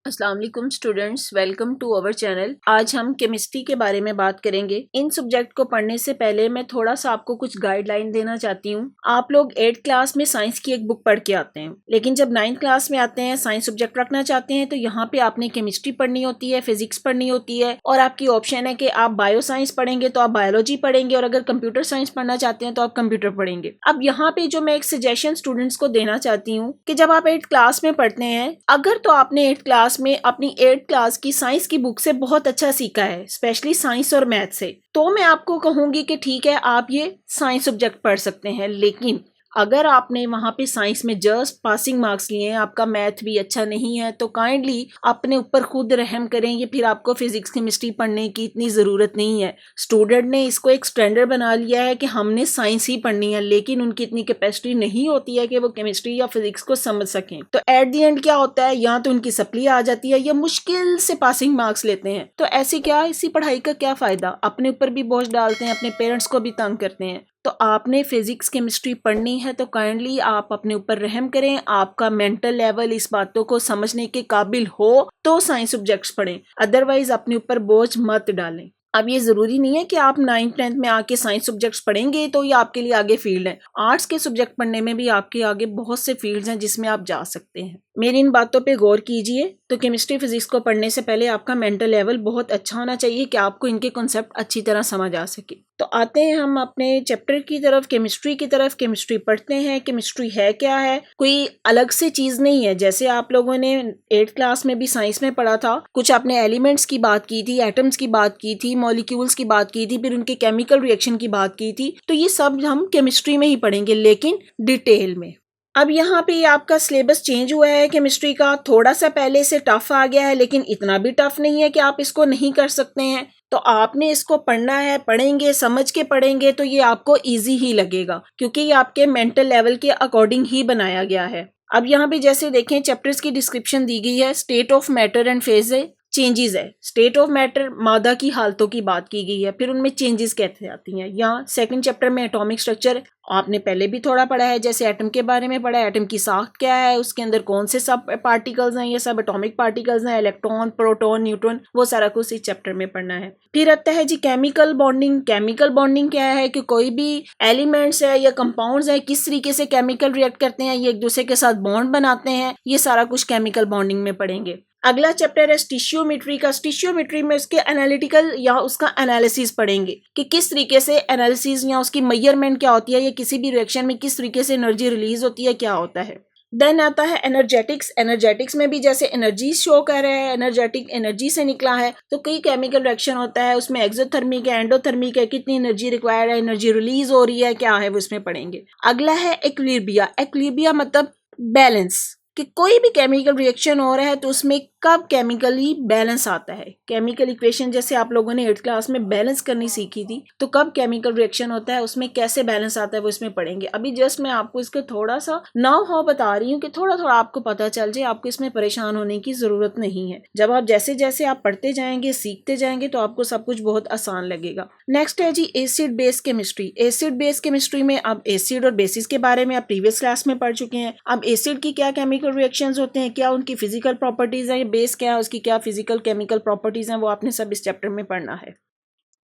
अस्सलाम वालेकुम students, welcome to our channel. आज हम केमिस्ट्री के बारे में बात करेंगे। इन सब्जेक्ट को पढ़ने से पहले मैं थोड़ा सा आपको कुछ गाइडलाइन देना चाहती हूँ। आप लोग 8th क्लास में साइंस की एक बुक पढ़ के आते हैं, लेकिन जब 9th क्लास में आते हैं, साइंस सब्जेक्ट रखना चाहते हैं, तो यहाँ पे आपने केमिस्ट्री पढ़नी होती है, फिजिक्स पढ़नी होती है, और आपकी ऑप्शन है कि आप बायो साइंस पढ़ेंगे तो आप बायोलॉजी पढ़ेंगे, और अगर कंप्यूटर साइंस पढ़ना चाहते हैं तो आप कंप्यूटर पढ़ेंगे। अब यहाँ पे जो मैं एक सजेशन स्टूडेंट्स को देना चाहती हूँ कि जब आप 8th क्लास में पढ़ते हैं, अगर तो आपने 8th क्लास में अपनी 8th क्लास की साइंस की बुक से बहुत अच्छा सीखा है, स्पेशली साइंस और मैथ से, तो मैं आपको कहूंगी कि ठीक है, आप ये साइंस सब्जेक्ट पढ़ सकते हैं। लेकिन अगर आपने वहां पे साइंस में जस्ट पासिंग मार्क्स लिए हैं, आपका मैथ भी अच्छा नहीं है, तो काइंडली अपने ऊपर खुद रहम करें। ये फिर आपको फिजिक्स केमिस्ट्री पढ़ने की इतनी ज़रूरत नहीं है। स्टूडेंट ने इसको एक स्टैंडर्ड बना लिया है कि हमने साइंस ही पढ़नी है, लेकिन उनकी इतनी कैपेसिटी नहीं होती है कि वो केमिस्ट्री या फिजिक्स को समझ सकें। तो एट द एंड क्या होता है, या तो उनकी सप्ली आ जाती है या मुश्किल से पासिंग मार्क्स लेते हैं। तो ऐसी क्या, इसी पढ़ाई का क्या फ़ायदा? अपने ऊपर भी बोझ डालते हैं, अपने पेरेंट्स को भी तंग करते हैं। तो आपने फिजिक्स केमिस्ट्री पढ़नी है तो काइंडली आप अपने ऊपर रहम करें। आपका मेंटल लेवल इस बातों को समझने के काबिल हो तो साइंस सब्जेक्ट्स पढ़ें, अदरवाइज अपने ऊपर बोझ मत डालें। अब ये ज़रूरी नहीं है कि आप 9th 10th में आके साइंस सब्जेक्ट्स पढ़ेंगे तो ये आपके लिए आगे फील्ड है। आर्ट्स के सब्जेक्ट पढ़ने में भी आपके आगे बहुत से फील्ड्स हैं जिसमें आप जा सकते हैं। मेरी इन बातों पे गौर कीजिए। तो केमिस्ट्री फिजिक्स को पढ़ने से पहले आपका मेंटल लेवल बहुत अच्छा होना चाहिए कि आपको इनके कॉन्सेप्ट अच्छी तरह समझ आ सके। तो आते हैं हम अपने चैप्टर की तरफ, केमिस्ट्री की तरफ। केमिस्ट्री पढ़ते हैं। केमिस्ट्री है क्या है? कोई अलग से चीज़ नहीं है। जैसे आप लोगों ने 8th क्लास में भी साइंस में पढ़ा था, कुछ आपने एलिमेंट्स की बात की थी, एटम्स की बात की थी, मॉलिक्यूल्स की बात की थी, फिर उनके केमिकल रिएक्शन की बात की थी। तो ये सब हम केमिस्ट्री में ही पढ़ेंगे, लेकिन डिटेल में। अब यहाँ पे आपका सिलेबस चेंज हुआ है केमिस्ट्री का, थोड़ा सा पहले से टफ आ गया है, लेकिन इतना भी टफ नहीं है कि आप इसको नहीं कर सकते हैं। तो आपने इसको पढ़ना है, पढ़ेंगे, समझ के पढ़ेंगे तो ये आपको इजी ही लगेगा, क्योंकि ये आपके मेंटल लेवल के अकॉर्डिंग ही बनाया गया है। अब यहाँ पे जैसे देखें, चैप्टर्स की डिस्क्रिप्शन दी गई है। State of matter and phase changes है। स्टेट ऑफ मैटर मादा की हालतों की बात की गई है, फिर उनमें चेंजेस कैसे आती हैं। यहाँ सेकंड चैप्टर में एटॉमिक स्ट्रक्चर आपने पहले भी थोड़ा पढ़ा है, जैसे एटम के बारे में पढ़ा है। एटम की साख्त क्या है, उसके अंदर कौन से सब पार्टिकल्स हैं, ये सब एटॉमिक पार्टिकल्स हैं, इलेक्ट्रॉन, प्रोटॉन, न्यूट्रॉन, वो सारा कुछ इस चैप्टर में पढ़ना है। फिर आता है जी केमिकल बॉन्डिंग। केमिकल बॉन्डिंग क्या है कि कोई भी एलिमेंट्स है या कंपाउंड्स है, किस तरीके से केमिकल रिएक्ट करते हैं, ये एक दूसरे के साथ बॉन्ड बनाते हैं, ये सारा कुछ केमिकल बॉन्डिंग में पढ़ेंगे। अगला चैप्टर है स्टिशियोमेट्री का। स्टिशियोमेट्री में उसके एनालिटिकल या उसका एनालिसिस पढ़ेंगे कि किस तरीके से एनालिसिस या उसकी मेजरमेंट क्या होती है, या किसी भी रिएक्शन में किस तरीके से एनर्जी रिलीज होती है, क्या होता है। देन आता है एनर्जेटिक्स। एनर्जेटिक्स में भी जैसे एनर्जी शो कर रहा है, एनर्जेटिक एनर्जी से निकला है, तो कई केमिकल रिएक्शन होता है, उसमें एक्सोथर्मिक है, एंडोथर्मिक है, कितनी एनर्जी रिक्वायर्ड है, एनर्जी रिलीज हो रही है, क्या है वो इसमें पढ़ेंगे। अगला है एक्विलिब्रिया। एक्विलिब्रिया मतलब बैलेंस, कि कोई भी केमिकल रिएक्शन हो रहा है तो उसमें कब केमिकली बैलेंस आता है। केमिकल इक्वेशन जैसे आप लोगों ने 8th क्लास में बैलेंस करनी सीखी थी, तो कब केमिकल रिएक्शन होता है, उसमें कैसे बैलेंस आता है, वो इसमें पढ़ेंगे। अभी जस्ट मैं आपको इसको थोड़ा सा नाउ हाउ बता रही हूँ कि थोड़ा थोड़ा आपको पता चल जाए, आपको इसमें परेशान होने की जरूरत नहीं है। जब आप जैसे जैसे आप पढ़ते जाएंगे, सीखते जाएंगे, तो आपको सब कुछ बहुत आसान लगेगा। नेक्स्ट है जी acid base chemistry. Acid base chemistry में अब एसिड और बेसिस के बारे में आप प्रीवियस क्लास में पढ़ चुके हैं। अब एसिड की क्या केमिकल रिएक्शंस होते हैं, क्या उनकी फिजिकल प्रॉपर्टीज है, बेस क्या है, उसकी क्या फिजिकल केमिकल प्रॉपर्टीज हैं, वो आपने सब इस चैप्टर में पढ़ना है।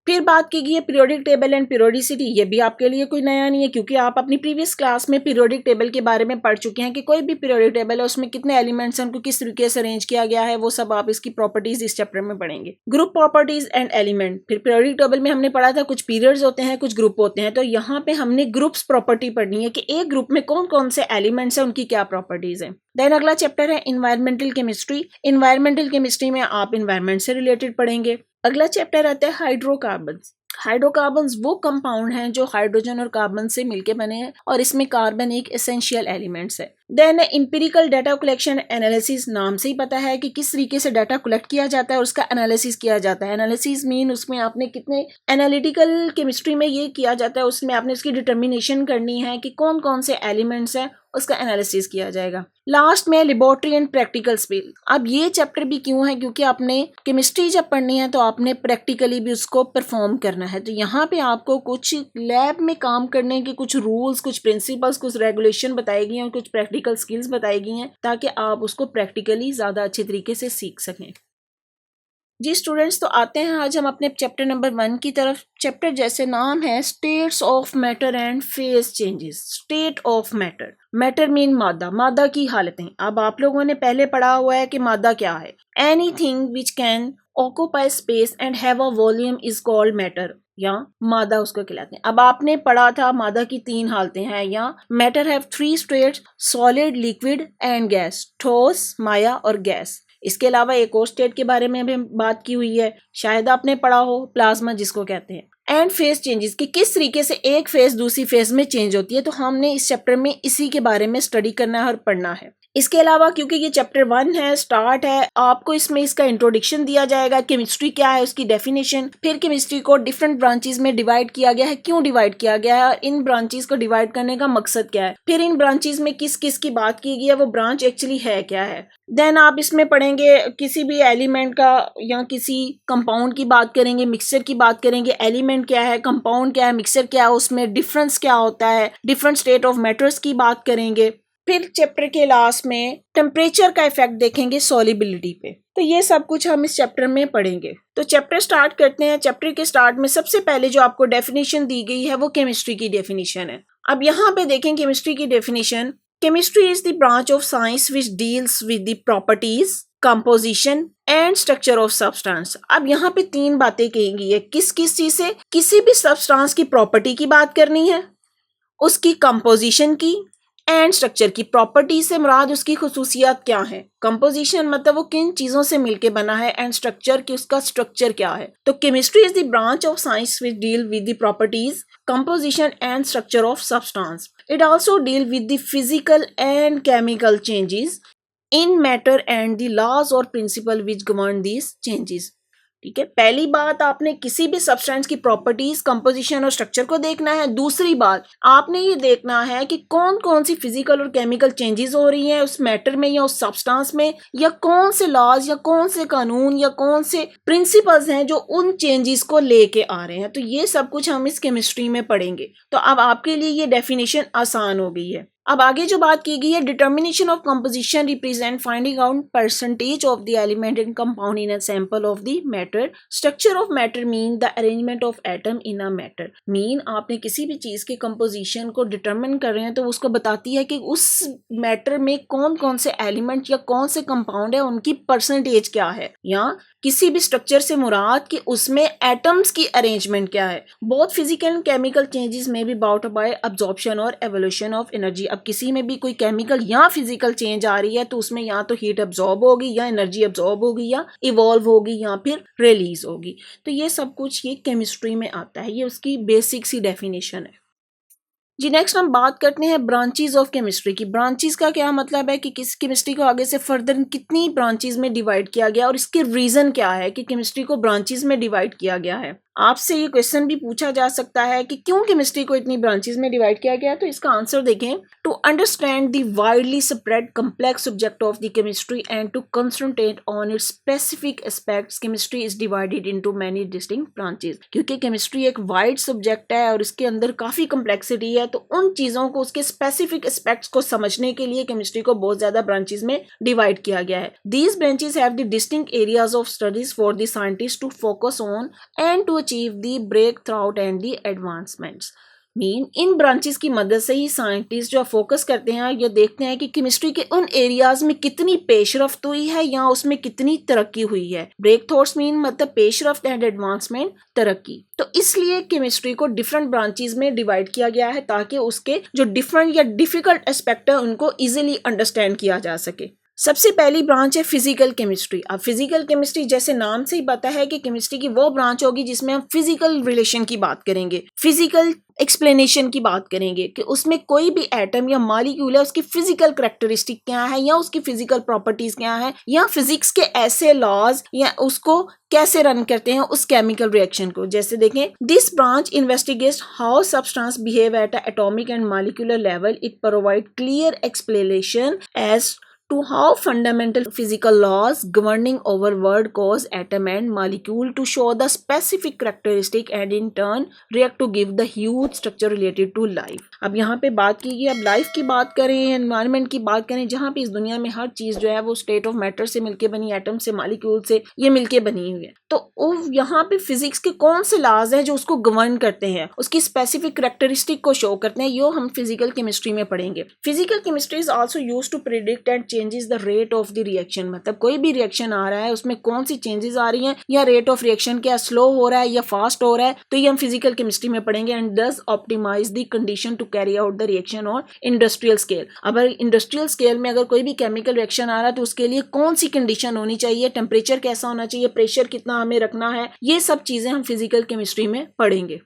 फिर बात की गई है पीरियोडिक टेबल एंड पीरियोडिसिटी। ये भी आपके लिए कोई नया नहीं है, क्योंकि आप अपनी प्रीवियस क्लास में पीरियोडिक टेबल के बारे में पढ़ चुके हैं कि कोई भी पीरियोडिक टेबल है, उसमें कितने एलिमेंट्स हैं, उनको किस तरीके से अरेंज किया गया है, वो सब आप इसकी प्रॉपर्टीज इस चैप्टर में पढ़ेंगे। Group properties and element. फिर पीरियोडिक टेबल में हमने पढ़ा था कुछ पीरियड्स होते हैं, कुछ ग्रुप होते हैं, तो यहाँ पे हमने ग्रुप्स प्रॉपर्टी पढ़नी है कि एक ग्रुप में कौन कौन से एलिमेंट्स हैं, उनकी क्या प्रॉपर्टीज है। देन अगला चैप्टर है इन्वायरमेंटल केमिस्ट्री। इन्वायरमेंटल केमिस्ट्री में आप इन्वायरमेंट से रिलेटेड पढ़ेंगे। अगला चैप्टर आता है हाइड्रोकार्बन। हाइड्रोकार्बन्स वो कंपाउंड हैं जो हाइड्रोजन और कार्बन से मिलके बने हैं, और इसमें कार्बन एक एसेंशियल एलिमेंट्स है। Then empirical data collection analysis. नाम से ही पता है कि किस तरीके से डाटा कलेक्ट किया जाता है और उसका एनालिसिस किया जाता है। एनालिसिस मीन उसमें आपने कितने एनालिटिकल केमिस्ट्री में ये किया जाता है, उसमें आपने उसकी डिटर्मिनेशन करनी है कि कौन कौन से एलिमेंट्स हैं उसका एनालिसिस किया जाएगा। लास्ट में लेबोरेटरी एंड प्रैक्टिकल स्किल। अब ये चैप्टर भी क्यों है, क्योंकि आपने केमिस्ट्री जब पढ़नी है तो आपने प्रैक्टिकली भी उसको परफॉर्म करना है। तो यहाँ पे आपको कुछ लैब में काम करने के कुछ रूल्स, कुछ प्रिंसिपल्स, कुछ रेगुलेशन बताई गई हैं और कुछ प्रैक्टिकल स्किल्स बताई गई हैं ताकि आप उसको प्रैक्टिकली ज़्यादा अच्छे तरीके से सीख सकें। जी स्टूडेंट्स, तो आते हैं आज हम अपने चैप्टर नंबर 1 की तरफ। चैप्टर जैसे नाम है states of matter and phase changes. State of matter, matter mean मादा, मादा की हालतें। अब आप लोगों ने पहले पढ़ा हुआ है कि मादा क्या है। Anything which can occupy space and have a volume is called matter, या मादा उसको कहलाते हैं। अब आपने पढ़ा था मादा की 3 हालतें हैं, या matter have 3 states, solid, liquid and gas, ठोस, माया और गैस। इसके अलावा एक और स्टेट के बारे में भी बात की हुई है, शायद आपने पढ़ा हो, प्लाज्मा जिसको कहते हैं। एंड फेज चेंजेस, कि किस तरीके से एक फेज दूसरी फेज में चेंज होती है। तो हमने इस चैप्टर में इसी के बारे में स्टडी करना है और पढ़ना है। इसके अलावा क्योंकि ये चैप्टर 1 है, स्टार्ट है, आपको इसमें इसका इंट्रोडक्शन दिया जाएगा, केमिस्ट्री क्या है उसकी डेफिनेशन, फिर केमिस्ट्री को डिफरेंट ब्रांचेस में डिवाइड किया गया है, क्यों डिवाइड किया गया है और इन ब्रांचेस को डिवाइड करने का मकसद क्या है, फिर इन ब्रांचेस में किस किस की बात की गई है, वो ब्रांच एक्चुअली है क्या है। देन आप इसमें पढ़ेंगे किसी भी एलिमेंट का या किसी कंपाउंड की बात करेंगे, मिक्सचर की बात करेंगे, एलिमेंट क्या है, कंपाउंड क्या है, मिक्सचर क्या है, उसमें डिफरेंस क्या होता है, डिफरेंट स्टेट ऑफ मैटर्स की बात करेंगे। फिर चैप्टर के लास्ट में टेम्परेचर का इफेक्ट देखेंगे सॉल्युबिलिटी पे। तो ये सब कुछ हम इस चैप्टर में पढ़ेंगे। तो चैप्टर स्टार्ट करते हैं। चैप्टर के स्टार्ट में सबसे पहले जो आपको डेफिनेशन दी गई है वो केमिस्ट्री की डेफिनेशन है। अब यहाँ पे देखें केमिस्ट्री की definition. Chemistry is the branch of science which deals with the properties, composition and structure of substance. अब यहाँ पे 3 बातें कही गई है। किस किस चीज से? किसी भी सब्सटेंस की प्रॉपर्टी की बात करनी है, उसकी कंपोजिशन की, एंड स्ट्रक्चर की। प्रॉपर्टी से मुराद उसकी खुसूसियात क्या है, कंपोजिशन मतलब वो किन चीजों से मिलके बना है, एंड स्ट्रक्चर की उसका स्ट्रक्चर क्या है। तो chemistry is the branch of science which deal with the properties, composition and structure of substance. It also deal with the physical and chemical changes in matter and the laws और principle which govern these changes. ठीक है, पहली बात आपने किसी भी substance की properties, composition और स्ट्रक्चर को देखना है। दूसरी बात आपने ये देखना है कि कौन कौन सी फिजिकल और केमिकल चेंजेस हो रही हैं उस मैटर में या उस सब्सटेंस में, या कौन से लॉज या कौन से कानून या कौन से प्रिंसिपल्स हैं जो उन चेंजेस को लेके आ रहे हैं। तो ये सब कुछ हम इस केमिस्ट्री में पढ़ेंगे। तो अब आपके लिए ये डेफिनेशन आसान हो गई है। अब आगे जो बात की गई है, determination of composition represent finding out percentage of the element and compound in a sample of the matter. Structure of matter mean the arrangement of atom in a matter. Mean आपने किसी भी चीज के कंपोजिशन को determine कर रहे हैं तो उसको बताती है कि उस मैटर में कौन कौन से एलिमेंट या कौन से कंपाउंड है, उनकी परसेंटेज क्या है, या किसी भी स्ट्रक्चर से मुराद कि उसमें एटम्स की अरेंजमेंट क्या है। बहुत फिजिकल एंड केमिकल चेंजेस में भी बाउट बाय अब्जॉर्प्शन और एवोल्यूशन ऑफ एनर्जी। अब किसी में भी कोई केमिकल या फिजिकल चेंज आ रही है तो उसमें या तो हीट अब्जॉर्ब होगी, या एनर्जी अब्जॉर्ब होगी, या इवॉल्व होगी, या फिर रिलीज होगी। तो ये सब कुछ ये केमिस्ट्री में आता है, ये उसकी बेसिक सी डेफिनेशन है। जी नेक्स्ट हम बात करते हैं ब्रांचेस ऑफ केमिस्ट्री की। ब्रांचेस का क्या मतलब है कि किस केमिस्ट्री को आगे से फर्दर कितनी ब्रांचेस में डिवाइड किया गया और इसके रीजन क्या है कि केमिस्ट्री को ब्रांचेस में डिवाइड किया गया है। आपसे ये क्वेश्चन भी पूछा जा सकता है कि क्यों केमिस्ट्री को इतनी ब्रांचेस में डिवाइड किया गया है। तो इसका आंसर देखें, to understand the widely spread complex subject of the chemistry and to concentrate on its specific aspects, chemistry is divided into many distinct branches. क्योंकि केमिस्ट्री एक वाइड सब्जेक्ट है और इसके अंदर काफी कम्प्लेक्सिटी है, तो उन चीजों को, उसके स्पेसिफिक एस्पेक्ट्स को समझने के लिए केमिस्ट्री को बहुत ज्यादा ब्रांचेस में डिवाइड किया गया है। These branches have the distinct areas of studies for the scientist to focus on and to achieve the breakthrough and the advancements. Mean इन ब्रांचेस की मदद से ही साइंटिस्ट जो फोकस करते हैं, ये देखते हैं कि केमिस्ट्री के उन एरियाज में कितनी पेशरफ्त हुई है या उसमें कितनी तरक्की हुई है। ब्रेक थॉट्स मीन मतलब पेशरफ्त एंड एडवांसमेंट, तरक्की। तो इसलिए केमिस्ट्री को डिफरेंट ब्रांचेस में डिवाइड किया गया है ताकि उसके जो डिफरेंट या डिफिकल्ट एस्पेक्ट है उनको इजीली अंडरस्टैंड किया जा सके। सबसे पहली ब्रांच है फिजिकल केमिस्ट्री। अब फिजिकल केमिस्ट्री जैसे नाम से ही पता है कि केमिस्ट्री की वो ब्रांच होगी जिसमें हम फिजिकल रिलेशन की बात करेंगे, फिजिकल एक्सप्लेनेशन की बात करेंगे कि उसमें कोई भी एटम या मॉलिक्यूल है उसकी फिजिकल कैरेक्टरिस्टिक क्या है या उसकी फिजिकल प्रॉपर्टीज क्या है या फिजिक्स के ऐसे लॉज या उसको कैसे रन करते हैं उस केमिकल रिएक्शन को। जैसे देखें, this branch investigates how substance behave at atomic and molecular level. It provide clear explanation as to how fundamental physical laws governing our world cause atom and molecule to show the specific characteristic and in turn react to give the huge structure related to life। अब यहाँ पे बात की अब life की बात करें, environment की बात करें, जहाँ पे इस दुनिया में हर चीज जो है वो स्टेट ऑफ मैटर से मिलके बनी, एटम से, मॉलिक्यूल से ये मिलके बनी हुई है। तो यहाँ पे फिजिक्स के कौन से लॉज हैं जो उसको गवर्न करते हैं, उसकी स्पेसिफिक कैरेक्टरिस्टिक को शो करते हैं, यो हम फिजिकल केमिस्ट्री में पढ़ेंगे। Physical chemistry is also used to predict and changes the rate of the reaction. मतलब कोई भी रिएक्शन आ रहा है उसमें कौन सी चेंजेस आ रही हैं या रेट ऑफ रिएक्शन क्या स्लो हो रहा है या फास्ट हो रहा है, तो ये हम फिजिकल केमिस्ट्री में पढ़ेंगे। And thus optimize the condition to carry out the reaction on industrial scale. अगर इंडस्ट्रियल स्केल में अगर कोई भी केमिकल रिएक्शन आ रहा है तो उसके लिए कौन सी कंडीशन होनी चाहिए, टेम्परेचर कैसा होना चाहिए, प्रेशर कितना हमें रखना है, ये सब चीजें हम फिजिकल केमिस्ट्री में पढ़ेंगे।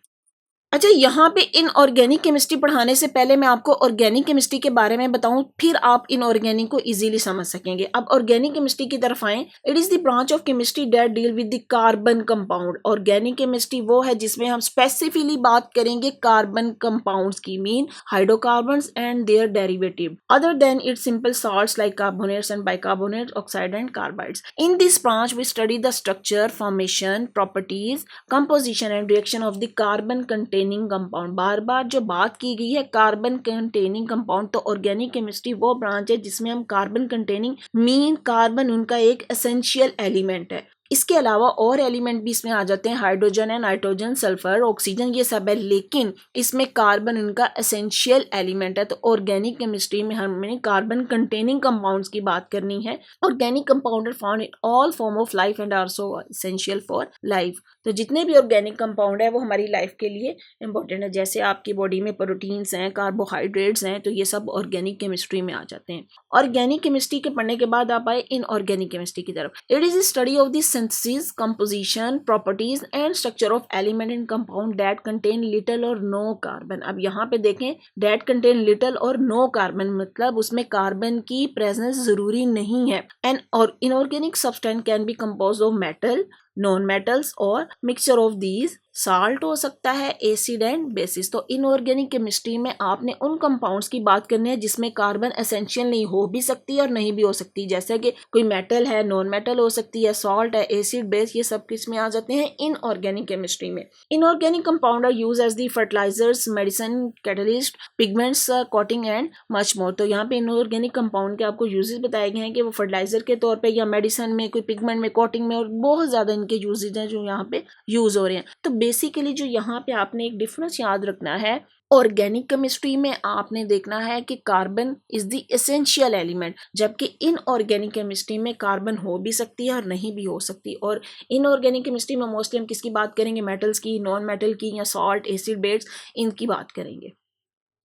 अच्छा, यहाँ पे इनऑर्गेनिक केमिस्ट्री पढ़ाने से पहले मैं आपको ऑर्गेनिक केमिस्ट्री के बारे में बताऊं, फिर आप इनऑर्गेनिक को इजीली समझ सकेंगे। अब ऑर्गेनिक केमिस्ट्री की तरफ आए। It is the branch of chemistry that deal with the carbon compound. Organic chemistry वो है जिसमें हम स्पेसिफिकली बात करेंगे कार्बन कंपाउंड्स की, mean hydrocarbons and their derivative other than its simple salts like carbonates and bicarbonates, oxide and carbides. In this branch we study the structure, formation, properties, composition and reaction of the carbon containing compound. बार बार जो बात की गई है carbon containing compound, तो organic chemistry वो branch है जिसमें हम कार्बन कंटेनिंग, मीन कार्बन उनका एक एसेंशियल एलिमेंट है। इसके अलावा और एलिमेंट भी इसमें आ जाते हैं, हाइड्रोजन है, नाइट्रोजन, सल्फर, ऑक्सीजन, ये सब है, लेकिन इसमें कार्बन उनका एसेंशियल एलिमेंट है। तो ऑर्गेनिक केमिस्ट्री में हमें कार्बन कंटेनिंग कंपाउंड्स की बात करनी है। Organic compound are found in all form of life and also essential for life. तो जितने भी ऑर्गेनिक कंपाउंड है वो हमारी लाइफ के लिए इंपॉर्टेंट है। जैसे आपकी बॉडी में प्रोटीन्स हैं, कार्बोहाइड्रेट्स हैं, तो ये सब ऑर्गेनिक केमिस्ट्री में आ जाते हैं। ऑर्गेनिक केमिस्ट्री के पढ़ने के बाद आप आए इनऑर्गेनिक केमिस्ट्री की तरफ। It is study of the synthesis, composition, properties and structure of element in compound that contain little or no carbon। अब यहाँ पे देखें, that contain little or no carbon मतलब उसमें कार्बन की प्रेजेंस जरूरी नहीं है। And or inorganic substance can be composed of metal, non metals और मिक्सचर ऑफ दीज, साल्ट हो सकता है, एसिड एंड बेसिस। तो इनऑर्गेनिक केमिस्ट्री में आपने उन कंपाउंड्स की बात करनी है जिसमें कार्बन एसेंशियल नहीं हो भी सकती है और नहीं भी हो सकती, जैसे कि कोई मेटल है, नॉन मेटल हो सकती है, सॉल्ट है, एसिड, बेस, ये सब किस में आ जाते हैं, इनऑर्गेनिक केमिस्ट्री में। Inorganic compound are use as the fertilizers, medicine, catalyst, pigments, coating and much more. तो यहाँ पे इनऑर्गेनिक कंपाउंड के आपको यूजेस बताए गए हैं कि वो फर्टिलाइजर के तौर पर या मेडिसिन में, कोई पिगमेंट में, कोटिंग में, और बहुत ज्यादा के यूजेज हैं जो यहाँ पे यूज हो रहे हैं। तो बेसिकली जो यहाँ पे आपने एक डिफरेंस याद रखना है, ऑर्गेनिक केमिस्ट्री में आपने देखना है कि carbon is the essential element, जबकि इनऑर्गेनिक केमिस्ट्री में कार्बन हो भी सकती है और नहीं भी हो सकती। और इनऑर्गेनिक केमिस्ट्री में मोस्टली हम किसकी बात करेंगे, मेटल्स की, नॉन मेटल की, या सॉल्ट, एसिड, बेस, इनकी बात करेंगे।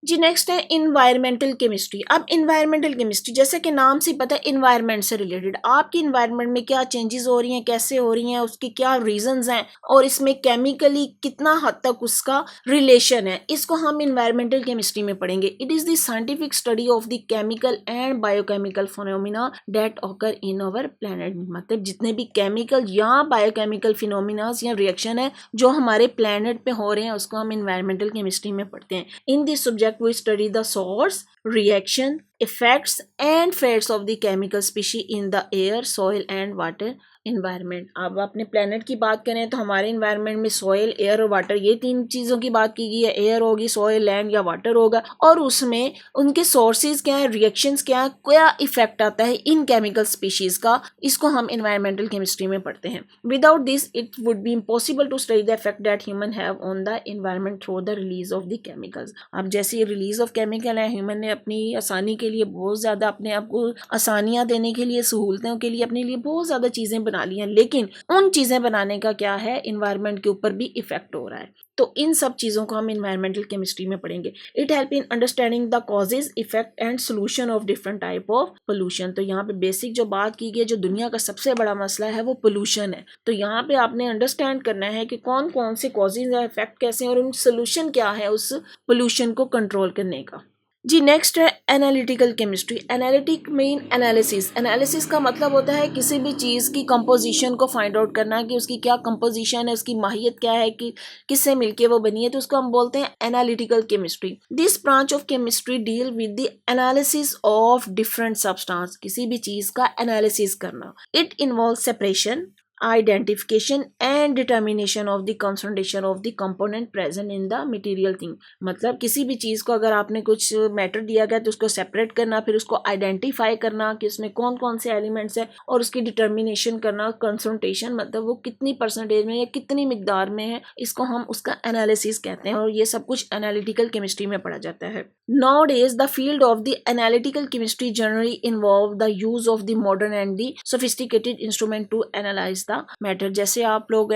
जी नेक्स्ट है इन्वायरमेंटल केमिस्ट्री। अब इन्वायरमेंटल केमिस्ट्री जैसे कि नाम से पता है इन्वायरमेंट से रिलेटेड, आपकी इन्वायरमेंट में क्या चेंजेस हो रही हैं, कैसे हो रही हैं, उसकी क्या रीजंस हैं और इसमें केमिकली कितना हद तक उसका रिलेशन है, इसको हम इन्वायरमेंटल केमिस्ट्री में पढ़ेंगे। It is the scientific study of the chemical and biochemical phenomena that occur in our planet. मतलब जितने भी केमिकल या बायोकेमिकल फिनोमिनास या रिएक्शन है जो हमारे प्लैनेट पे हो रहे हैं उसको हम इन्वायरमेंटल केमिस्ट्री में पढ़ते हैं। In this subject we study the source, reaction, effects and fates of the chemical species in the air, soil and water environment. अब अपने प्लेनेट की बात करें तो हमारे इन्वायरमेंट में सॉइल, एयर और वाटर, ये तीन चीज़ों की बात की गई है। एयर होगी, सॉइल, लैंड या वाटर होगा, और उसमें उनके सोर्सेज क्या है, रिएक्शंस क्या है, क्या इफेक्ट आता है इन केमिकल स्पीशीज का, इसको हम इन्वायरमेंटल केमिस्ट्री में पढ़ते हैं। Without this it would be impossible to study the effect that human have on the environment through the release of the chemicals. अब जैसे रिलीज ऑफ केमिकल है, ह्यूमन ने अपनी आसानी के के लिए बहुत ज़्यादा, अपने आप को आसानियाँ देने के लिए, सहूलतों के लिए अपने लिए बहुत ज़्यादा चीज़ें बना ली हैं, लेकिन उन चीज़ें बनाने का क्या है, इन्वायरमेंट के ऊपर भी इफेक्ट हो रहा है। तो इन सब चीज़ों को हम इन्वायरमेंटल केमिस्ट्री में पढ़ेंगे। It help in understanding the causes, effect and solution of different type of pollution. तो यहाँ पे बेसिक जो बात की गई है, जो दुनिया का सबसे बड़ा मसला है वो पोल्यूशन है। तो यहाँ पे आपने अंडरस्टैंड करना है कि कौन कौन से कॉजेज है, इफेक्ट कैसे हैं और उन सोल्यूशन क्या है उस पोल्यूशन को कंट्रोल करने का। जी नेक्स्ट है analytical chemistry. Analytic mean analysis. Analysis का मतलब होता है किसी भी चीज़ की कंपोजिशन को फाइंड आउट करना, कि उसकी क्या कंपोजिशन है, उसकी माहियत क्या है, कि किससे मिलके वो बनी है, तो उसको हम बोलते हैं analytical chemistry. This branch of chemistry deal with the analysis of different substance. किसी भी चीज़ का एनालिसिस करना। It involve separation, identification and determination of the concentration of the component present in the material thing. मतलब किसी भी चीज़ को अगर आपने कुछ मैटर दिया गया तो उसको सेपरेट करना, फिर उसको आइडेंटिफाई करना कि उसमें कौन कौन से एलिमेंट्स हैं, और उसकी डिटर्मिनेशन करना, कंसंट्रेशन मतलब वो कितनी परसेंटेज में या कितनी मिकदार में है, इसको हम उसका एनालिसिस कहते हैं। और ये सब कुछ एनालिटिकल केमिस्ट्री में पढ़ा जाता है। Nowadays, the field of the analytical chemistry generally involve the use of the modern and the sophisticated instrument to analyze the matter। जैसे आप लोग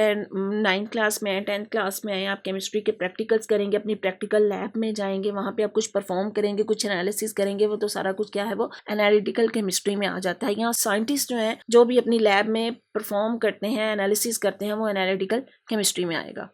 9th क्लास में 10th क्लास में आए, आप केमिस्ट्री के प्रैक्टिकल्स करेंगे, अपनी प्रैक्टिकल लैब में जाएंगे, वहाँ पे आप कुछ परफॉर्म करेंगे, कुछ एनालिसिस करेंगे, वो तो सारा कुछ क्या है, वो एनालिटिकल केमिस्ट्री में आ जाता है। यहाँ साइंटिस्ट जो हैं, जो भी अपनी लैब में परफॉर्म करते हैं, एनालिसिस करते हैं, वो एनालिटिकल केमिस्ट्री में आएगा।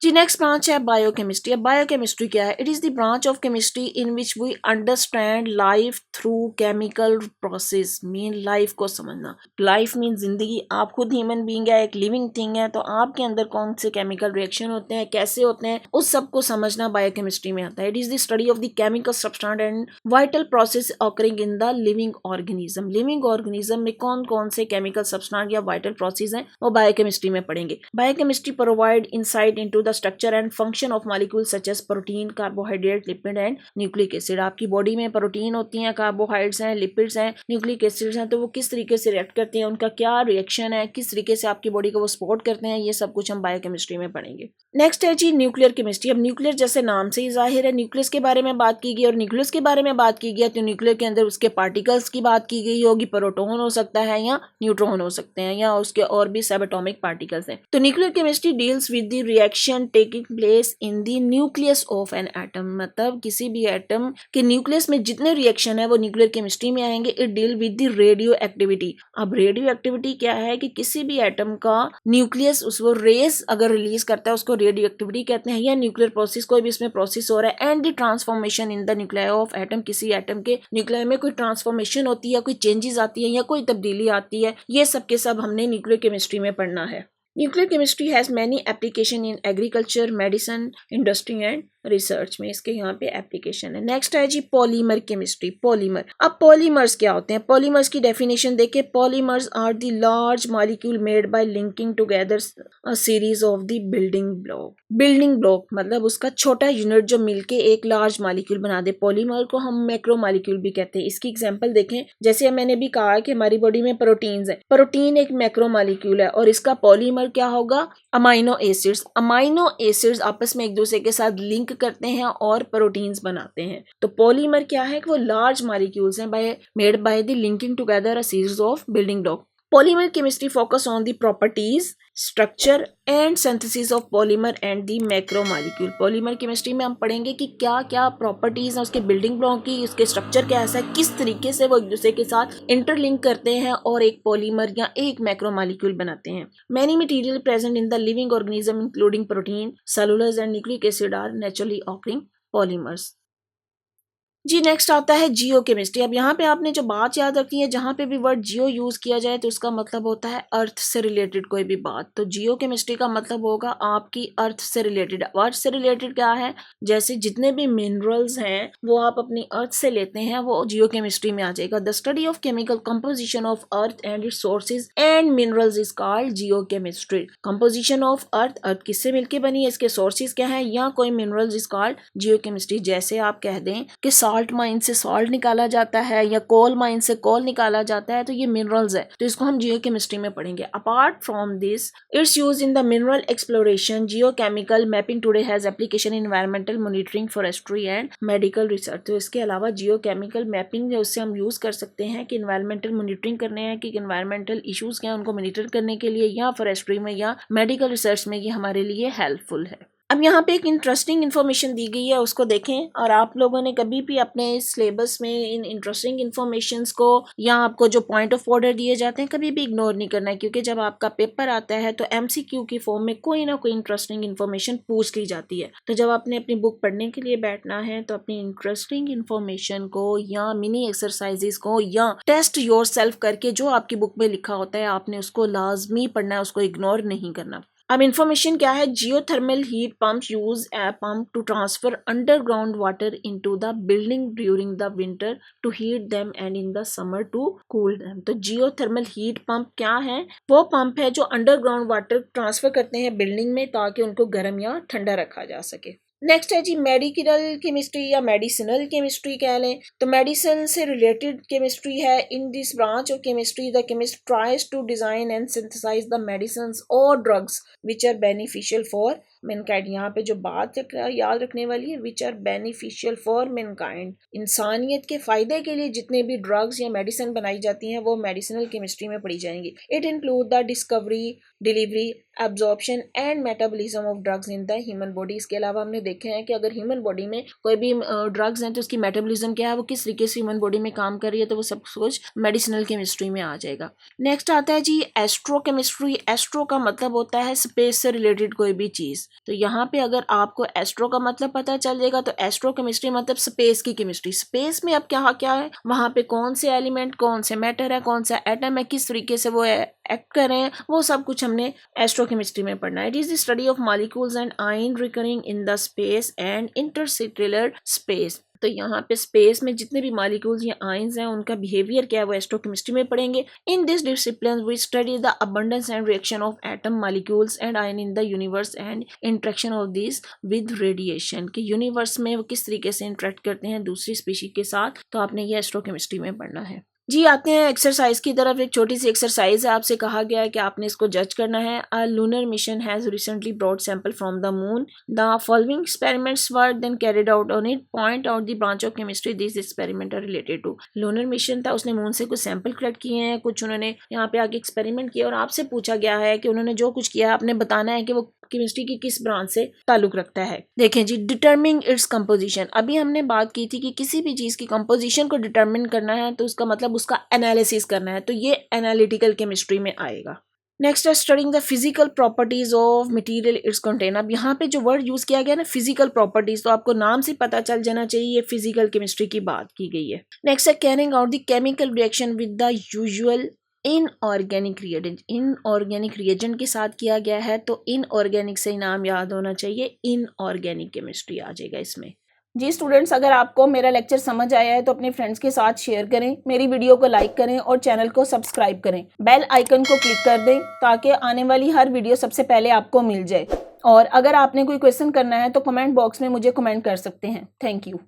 जी नेक्स्ट ब्रांच है बायोकेमिस्ट्री। अब बायोकेमिस्ट्री क्या है? It is the branch of chemistry in which we understand life through chemical process. Mean life को समझना। लाइफ मीन जिंदगी। आप खुद ह्यूमन बीइंग है, एक लिविंग थिंग है, तो आपके अंदर कौन से केमिकल रिएक्शन होते हैं, कैसे होते हैं, उस सब को समझना बायोकेमिस्ट्री में आता है। It is the study of the chemical substance and vital process occurring in the living organism. Living organism में कौन कौन से केमिकल सब्सटेंस या वाइटल प्रोसेस हैं, वो बायोकेमिस्ट्री में पढ़ेंगे। Biochemistry provide insight into the structure and function of molecules such as protein, carbohydrate, lipid and nucleic acid। आपकी बॉडी में प्रोटीन होती हैं, कार्बोहाइड्रेट्स हैं, लिपिड्स हैं, न्यूक्लिक एसिड्स हैं, तो वो किस तरीके से रिएक्ट करते हैं, उनका क्या रिएक्शन है, किस तरीके से आपकी बॉडी को वो सपोर्ट करते हैं, ये सब कुछ हम बायोकेमिस्ट्री में पढ़ेंगे। नेक्स्ट है जी न्यूक्लियर केमिस्ट्री। अब न्यूक्लियर जैसे नाम से ही जाहिर है, न्यूक्लियस के बारे में बात की गई, और न्यूक्लियस के बारे में बात की गई तो न्यूक्लियर के अंदर उसके पार्टिकल्स की बात की गई होगी। प्रोटॉन हो सकता है या न्यूट्रॉन हो सकते हैं, या उसके और भी सब एटॉमिक पार्टिकल्स हैं। तो nuclear chemistry deals with the reaction taking place in the nucleus of an atom. मतलब किसी भी एटम के न्यूक्लियस में जितने रिएक्शन है वो न्यूक्लियर केमिस्ट्री में आएंगे। It deal with the radio activity. अब रेडियो एक्टिविटी क्या है, कि किसी भी एटम का न्यूक्लियस उसको रेस अगर रिलीज करता है, उसको रेडियो एक्टिविटी कहते हैं, या न्यूक्लियर प्रोसेस कोई भी इसमें प्रोसेस हो रहा है। And the transformation in the nuclear of atom. किसी एटम के न्यूक्लियर में कोई ट्रांसफॉर्मेशन होती है, कोई चेंजेस आती है, या कोई तब्दीली आती है, ये सब के सब हमने न्यूक्लियर केमिस्ट्री में पढ़ना है। Nuclear chemistry has many application in agriculture, medicine, industry and research में इसके यहाँ पे एप्लीकेशन है। नेक्स्ट है जी पॉलीमर केमिस्ट्री। पॉलीमर। अब पॉलीमर्स क्या होते हैं? पॉलीमर्स की डेफिनेशन देखिए। Polymers are the large molecule made by linking together a series of the building block. Building block मतलब उसका छोटा यूनिट जो मिलके एक लार्ज मॉलिक्यूल बना दे। पॉलीमर को हम मैक्रो मॉलिक्यूल भी कहते हैं। इसकी एग्जांपल देखें, जैसे मैंने भी कहा कि हमारी बॉडी में प्रोटीन्स है। प्रोटीन एक मैक्रो मॉलिक्यूल है और इसका पॉलीमर क्या होगा? Amino acids. अमाइनो एसिड्स आपस में एक दूसरे के साथ लिंक करते हैं और प्रोटीन्स बनाते हैं। तो पॉलीमर क्या है कि वो लार्ज मॉलिक्यूल्स हैं made by the linking together a series of building block. Polymer chemistry focus on the properties, structure and synthesis of polymer and the macro molecule. Polymer chemistry में हम पढ़ेंगे कि क्या क्या प्रॉपर्टीज हैं उसके बिल्डिंग ब्लॉक की, उसके स्ट्रक्चर कैसा है, किस तरीके से वो एक दूसरे के साथ इंटरलिंक करते हैं और एक पॉलीमर या एक मैक्रो मॉलिक्यूल बनाते हैं। Many material present in the living organism including protein, cellulose and nucleic acid are naturally occurring polymers. जी नेक्स्ट आता है जियो केमिस्ट्री। अब यहाँ पे आपने जो बात याद रखनी है, जहाँ पे भी वर्ड जियो यूज किया जाए तो उसका मतलब होता है अर्थ से रिलेटेड कोई भी बात। तो जियो केमिस्ट्री का मतलब होगा आपकी अर्थ से रिलेटेड। अर्थ से रिलेटेड क्या है? जैसे जितने भी मिनरल्स हैं वो आप अपनी अर्थ से लेते हैं, वो जियो केमिस्ट्री में आ जाएगा। The study of chemical composition of earth and its sources and minerals is called geochemistry. Composition of earth, earth किससे मिलकर बनी है, इसके सोर्सेज क्या है, या कोई minerals is called Jio chemistry. जैसे आप कह दें कि साल्ट माइन से सॉल्ट निकाला जाता है या कोल माइन से कोल निकाला जाता है, तो ये मिनरल्स है, तो इसको हम जियोकेमिस्ट्री में पढ़ेंगे। Apart from this it's use in the mineral exploration, geochemical mapping today has application in environmental monitoring, forestry and medical research. तो इसके अलावा जियोकेमिकल मैपिंग है उससे हम यूज कर सकते हैं कि एनवायरमेंटल मॉनिटरिंग करने हैं कि एनवायरमेंटल इश्यूज क्या हैं उनको मॉनिटर करने के लिए, या फॉरेस्ट्री में या मेडिकल रिसर्च में ये हमारे लिए हेल्पफुल है। अब यहाँ पे एक इंटरेस्टिंग इन्फॉर्मेशन दी गई है, उसको देखें। और आप लोगों ने कभी भी अपने सिलेबस में इन इंटरेस्टिंग इन्फॉर्मेशंस को या आपको जो पॉइंट ऑफ ऑर्डर दिए जाते हैं कभी भी इग्नोर नहीं करना है, क्योंकि जब आपका पेपर आता है तो MCQ की फॉर्म में कोई ना कोई इंटरेस्टिंग इन्फॉर्मेशन पूछ ली जाती है। तो जब आपने अपनी बुक पढ़ने के लिए बैठना है तो अपनी इंटरेस्टिंग इन्फॉर्मेशन को या मिनी एक्सरसाइजेस को या टेस्ट योर सेल्फ करके जो आपकी बुक में लिखा होता है आपने उसको लाजमी पढ़ना है, उसको इग्नोर नहीं करना। अब इन्फॉर्मेशन क्या है? Geothermal heat pumps use a pump to transfer underground water into the building during the winter to heat them and in the summer to cool them. तो जियोथर्मल हीट पंप क्या है? वो pump है जो underground water transfer करते हैं building में ताकि उनको गर्म या ठंडा रखा जा सके। नेक्स्ट है जी मेडिकल केमिस्ट्री या मेडिसिनल केमिस्ट्री कह लें, तो मेडिसिन से रिलेटेड केमिस्ट्री है। In this branch of chemistry the chemist tries to design and synthesise the medicines और drugs which are beneficial for mankind. यहाँ पे जो बात याद रखने वाली है, which are beneficial for mankind, इंसानियत के फायदे के लिए जितने भी ड्रग्स या मेडिसिन बनाई जाती हैं वो मेडिसिनल केमिस्ट्री में पढ़ी जाएंगी। It include the discovery, delivery, absorption and metabolism of drugs in the human body. इसके अलावा हमने देखे हैं कि अगर ह्यूमन बॉडी में कोई भी ड्रग्स हैं तो उसकी मेटाबॉलिज्म क्या है, वो किस तरीके से ह्यूमन बॉडी में काम कर रही है, तो वो सब कुछ मेडिसिनल केमिस्ट्री में आ जाएगा। नेक्स्ट आता है जी एस्ट्रो केमिस्ट्री। एस्ट्रो का मतलब होता है स्पेस से रिलेटेड कोई भी चीज। तो यहाँ पे अगर आपको एस्ट्रो का मतलब पता चल जाएगा तो एस्ट्रो केमिस्ट्री मतलब स्पेस की केमिस्ट्री। स्पेस में अब क्या क्या है, वहां पे कौन से एलिमेंट, कौन से मैटर है, कौन सा एटम है, किस तरीके से वो एक्ट कर रहे हैं, वो सब कुछ हमने एस्ट्रोकेमिस्ट्री में पढ़ना है। It is the study of molecules and ion recurring in the space and Interstellar space. तो यहाँ पे स्पेस में जितने भी मॉलिक्यूल्स या आयंस हैं उनका बिहेवियर क्या है वो एस्ट्रोकेमिस्ट्री में पढ़ेंगे। In this discipline we study the abundance and reaction of atom, molecules and ion in the universe and interaction of this with radiation, कि यूनिवर्स में वो किस तरीके से इंटरेक्ट करते हैं दूसरी स्पीशीज के साथ, तो आपने ये एस्ट्रोकेमिस्ट्री में पढ़ना है। जी आते हैं एक्सरसाइज की तरफ। एक छोटी सी एक्सरसाइज है, आपसे कहा गया है कि आपने इसको जज करना है। A lunar mission has recently brought sample from the moon. The following experiments were then carried out on it. Point out the branch of chemistry this experiment are related to. Lunar mission था, उसने moon से कुछ sample collect किए हैं, कुछ उन्होंने यहाँ पे आके एक्सपेरिमेंट किया और आपसे पूछा गया है कि उन्होंने जो कुछ किया आपने बताना है कि वो केमिस्ट्री की किस ब्रांच से ताल्लुक रखता है। देखें जी, डिटरमिंग इट्स कंपोजिशन। अभी हमने बात की थी कि किसी भी चीज की कंपोजिशन को डिटरमिन करना है तो उसका मतलब उसका एनालिसिस करना है, तो ये एनालिटिकल केमिस्ट्री में आएगा। नेक्स्ट है studying the physical properties of material it's contain. अब यहाँ पे जो वर्ड यूज किया गया ना फिजिकल प्रॉपर्टीज, तो आपको नाम से पता चल जाना चाहिए ये फिजिकल केमिस्ट्री की बात की गई है। नेक्स्ट है carrying out the chemical reaction with the usual inorganic reagent. Inorganic reagent के साथ किया गया है, तो इनऑर्गेनिक से नाम याद होना चाहिए, इनऑर्गेनिक केमिस्ट्री आ जाएगा इसमें। जी स्टूडेंट्स, अगर आपको मेरा लेक्चर समझ आया है तो अपने फ्रेंड्स के साथ शेयर करें, मेरी वीडियो को लाइक करें और चैनल को सब्सक्राइब करें। बेल आइकन को क्लिक कर दें ताकि आने वाली हर वीडियो सबसे पहले आपको मिल जाए। और अगर आपने कोई क्वेश्चन करना है तो कमेंट बॉक्स में मुझे कमेंट कर सकते हैं। Thank you.